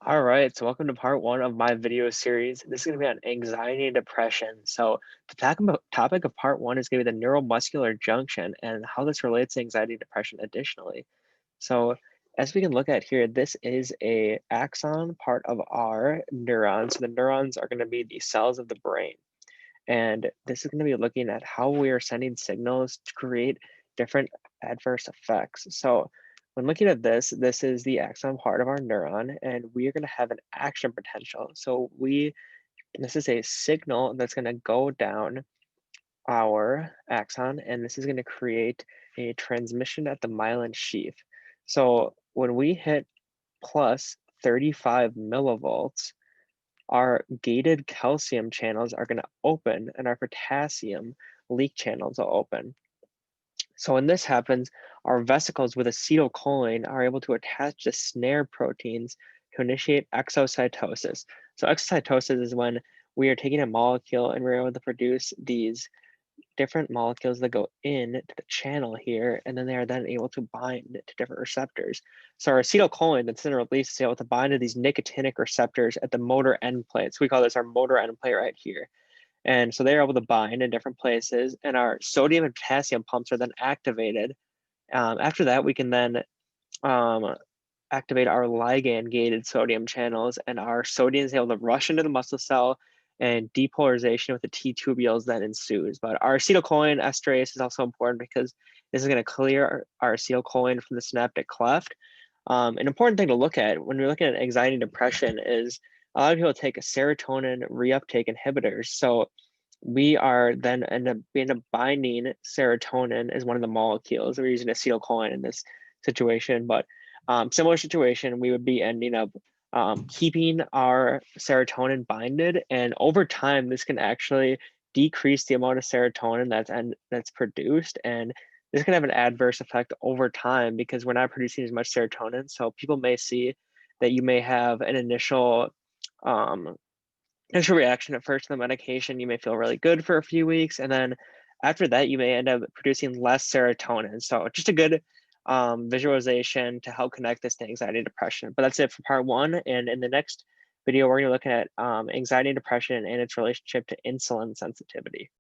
All right, so welcome to part one of my video series. This is going to be on anxiety and depression. So the topic of part one is going to be the neuromuscular junction and how this relates to anxiety and depression additionally. So as we can look at here, this is a axon part of our neurons. So the neurons are going to be the cells of the brain. And this is going to be looking at how we are sending signals to create different adverse effects. So when looking at this is the axon part of our neuron, and we are going to have an action potential. So this is a signal that's going to go down our axon, and this is going to create a transmission at the myelin sheath. So when we hit plus 35 millivolts, our gated calcium channels are going to open and our potassium leak channels will open. So when this happens, our vesicles with acetylcholine are able to attach to snare proteins to initiate exocytosis. So exocytosis is when we are taking a molecule and we're able to produce these different molecules that go in to the channel here, and then they are then able to bind to different receptors. So our acetylcholine that's then released is able to bind to these nicotinic receptors at the motor end plate. So we call this our motor end plate right here. And so they're able to bind in different places, and our sodium and potassium pumps are then activated. After that, we can then um, activate our ligand gated sodium channels, and our sodium is able to rush into the muscle cell, and depolarization with the T tubules then ensues. But our acetylcholine esterase is also important because this is going to clear our acetylcholine from the synaptic cleft. An important thing to look at when we're looking at anxiety and depression is a lot of people take a serotonin reuptake inhibitors. So we are then end up binding serotonin as one of the molecules. We're using acetylcholine in this situation, but similar situation, we would be ending up keeping our serotonin binded, and over time, this can actually decrease the amount of serotonin that's produced, and this can have an adverse effect over time because we're not producing as much serotonin. So people may see that you may have an um, initial reaction at first to the medication. You may feel really good for a few weeks, and then after that, you may end up producing less serotonin. So just a good visualization to help connect this to anxiety and depression. But that's it for part one. And in the next video, we're going to look at anxiety and depression and its relationship to insulin sensitivity.